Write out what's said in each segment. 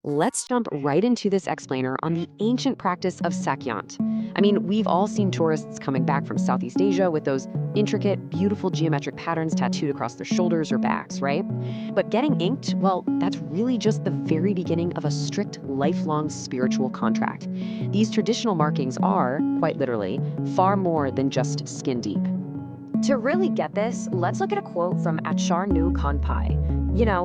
let's jump right into this explainer on the ancient practice of Sak Yant. I mean, we've all seen tourists coming back from Southeast Asia with those intricate, beautiful geometric patterns tattooed across their shoulders or backs, right? But getting inked, well, that's really just the very beginning of a strict, lifelong spiritual contract. These traditional markings are, quite literally, far more than just skin deep. To really get this, let's look at a quote from Achar Nu Kanpai.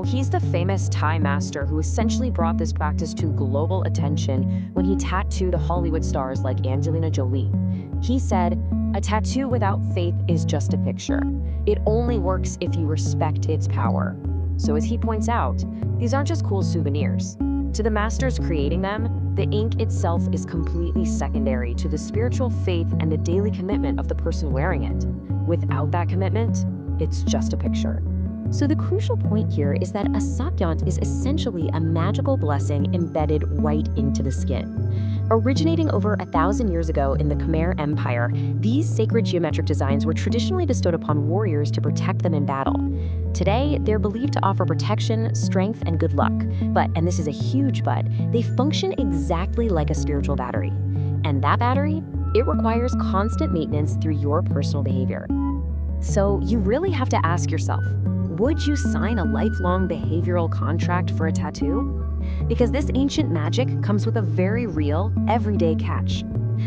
He's the famous Thai master who essentially brought this practice to global attention when he tattooed Hollywood stars like Angelina Jolie. He said, "A tattoo without faith is just a picture. It only works if you respect its power." So as he points out, these aren't just cool souvenirs. To the masters creating them, the ink itself is completely secondary to the spiritual faith and the daily commitment of the person wearing it. Without that commitment, it's just a picture. So the crucial point here is that a Sak Yant is essentially a magical blessing embedded right into the skin. Originating over 1,000 years ago in the Khmer Empire, these sacred geometric designs were traditionally bestowed upon warriors to protect them in battle. Today, they're believed to offer protection, strength, and good luck. But, and this is a huge but, they function exactly like a spiritual battery. And that battery, it requires constant maintenance through your personal behavior. So you really have to ask yourself, would you sign a lifelong behavioral contract for a tattoo? Because this ancient magic comes with a very real, everyday catch.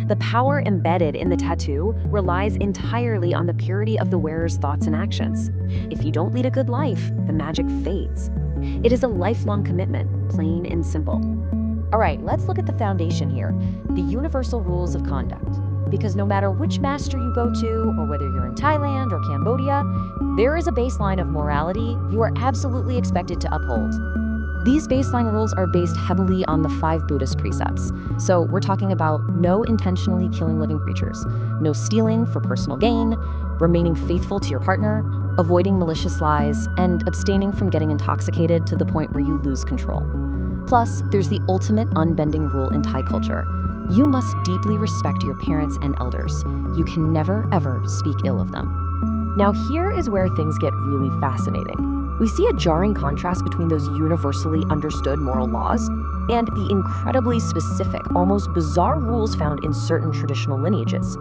The power embedded in the tattoo relies entirely on the purity of the wearer's thoughts and actions. If you don't lead a good life, the magic fades. It is a lifelong commitment, plain and simple. All right, let's look at the foundation here, the universal rules of conduct. Because no matter which master you go to, or whether you're in Thailand or Cambodia, there is a baseline of morality you are absolutely expected to uphold. These baseline rules are based heavily on the Five Buddhist Precepts. So we're talking about no intentionally killing living creatures, no stealing for personal gain, remaining faithful to your partner, avoiding malicious lies, and abstaining from getting intoxicated to the point where you lose control. Plus, there's the ultimate unbending rule in Thai culture. You must deeply respect your parents and elders. You can never, ever speak ill of them. Now, here is where things get really fascinating. We see a jarring contrast between those universally understood moral laws and the incredibly specific, almost bizarre rules found in certain traditional lineages.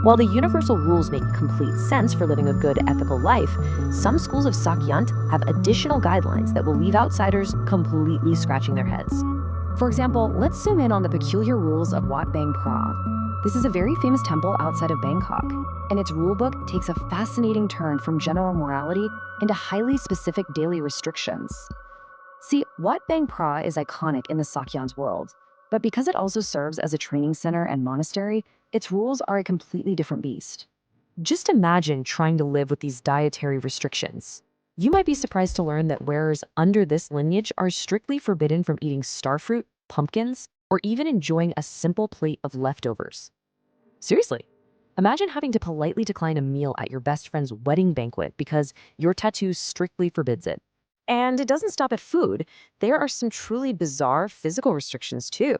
While the universal rules make complete sense for living a good ethical life, some schools of Sak Yant have additional guidelines that will leave outsiders completely scratching their heads. For example, let's zoom in on the peculiar rules of Wat Bang Phra. This is a very famous temple outside of Bangkok, and its rulebook takes a fascinating turn from general morality into highly specific daily restrictions. See, Wat Bang Phra is iconic in the Sak Yant's world, but because it also serves as a training center and monastery, its rules are a completely different beast. Just imagine trying to live with these dietary restrictions. You might be surprised to learn that wearers under this lineage are strictly forbidden from eating starfruit, pumpkins, or even enjoying a simple plate of leftovers. Seriously, imagine having to politely decline a meal at your best friend's wedding banquet because your tattoo strictly forbids it. And it doesn't stop at food. There are some truly bizarre physical restrictions too.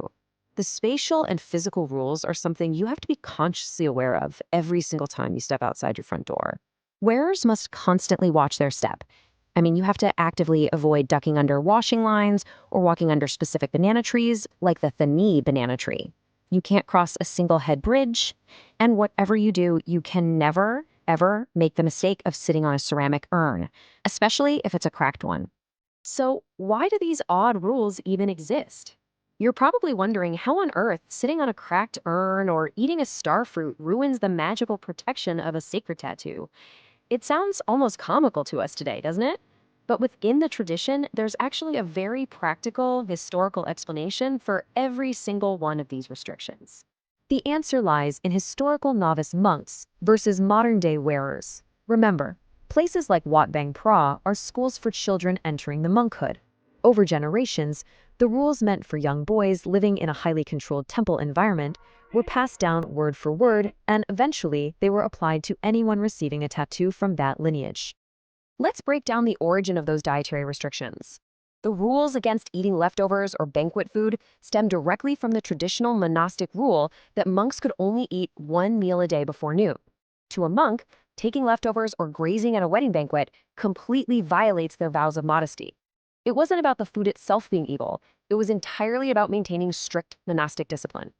The spatial and physical rules are something you have to be consciously aware of every single time you step outside your front door. Wearers must constantly watch their step. I mean, you have to actively avoid ducking under washing lines or walking under specific banana trees, like the Thani banana tree. You can't cross a single head bridge, and whatever you do, you can never, ever make the mistake of sitting on a ceramic urn, especially if it's a cracked one. So why do these odd rules even exist? You're probably wondering how on earth sitting on a cracked urn or eating a starfruit ruins the magical protection of a sacred tattoo. It sounds almost comical to us today, doesn't it? But within the tradition, there's actually a very practical, historical explanation for every single one of these restrictions. The answer lies in historical novice monks versus modern-day wearers. Remember, places like Wat Bang Phra are schools for children entering the monkhood. Over generations, the rules meant for young boys living in a highly controlled temple environment were passed down word for word, and eventually they were applied to anyone receiving a tattoo from that lineage. Let's break down the origin of those dietary restrictions. The rules against eating leftovers or banquet food stem directly from the traditional monastic rule that monks could only eat one meal a day before noon. To a monk, taking leftovers or grazing at a wedding banquet completely violates their vows of modesty. It wasn't about the food itself being evil. It was entirely about maintaining strict monastic discipline.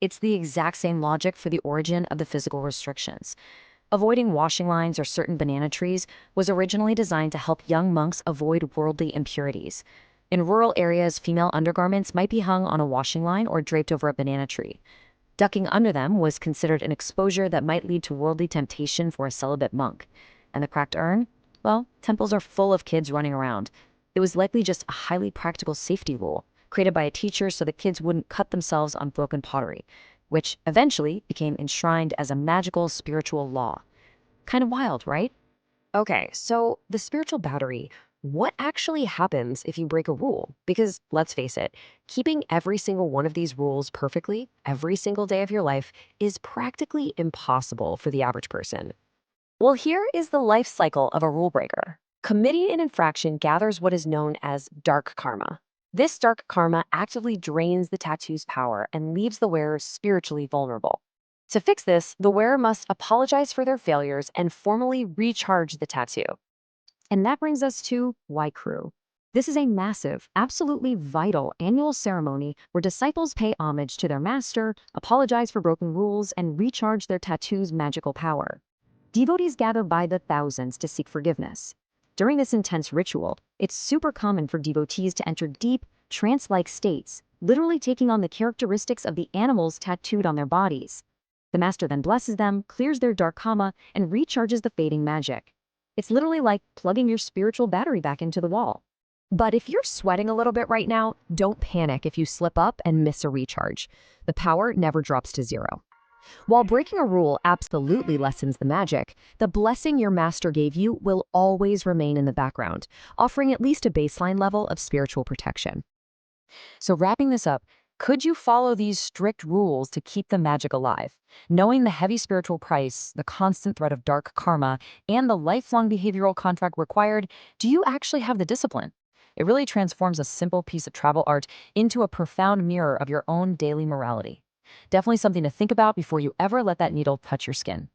It's the exact same logic for the origin of the physical restrictions. Avoiding washing lines or certain banana trees was originally designed to help young monks avoid worldly impurities. In rural areas, female undergarments might be hung on a washing line or draped over a banana tree. Ducking under them was considered an exposure that might lead to worldly temptation for a celibate monk. And the cracked urn? Well, temples are full of kids running around. It was likely just a highly practical safety rule, created by a teacher so the kids wouldn't cut themselves on broken pottery, which eventually became enshrined as a magical spiritual law. Kind of wild, right? Okay, so the spiritual battery, what actually happens if you break a rule? Because let's face it, keeping every single one of these rules perfectly every single day of your life is practically impossible for the average person. Well, here is the life cycle of a rule breaker. Committing an infraction gathers what is known as dark karma. This dark karma actively drains the tattoo's power and leaves the wearer spiritually vulnerable. To fix this, the wearer must apologize for their failures and formally recharge the tattoo. And that brings us to Wai Kru. This is a massive, absolutely vital annual ceremony where disciples pay homage to their master, apologize for broken rules, and recharge their tattoo's magical power. Devotees gather by the thousands to seek forgiveness. During this intense ritual, it's super common for devotees to enter deep, trance-like states, literally taking on the characteristics of the animals tattooed on their bodies. The master then blesses them, clears their dark karma, and recharges the fading magic. It's literally like plugging your spiritual battery back into the wall. But if you're sweating a little bit right now, don't panic if you slip up and miss a recharge. The power never drops to zero. While breaking a rule absolutely lessens the magic, the blessing your master gave you will always remain in the background, offering at least a baseline level of spiritual protection. So wrapping this up, could you follow these strict rules to keep the magic alive? Knowing the heavy spiritual price, the constant threat of dark karma, and the lifelong behavioral contract required, do you actually have the discipline? It really transforms a simple piece of travel art into a profound mirror of your own daily morality. Definitely something to think about before you ever let that needle touch your skin.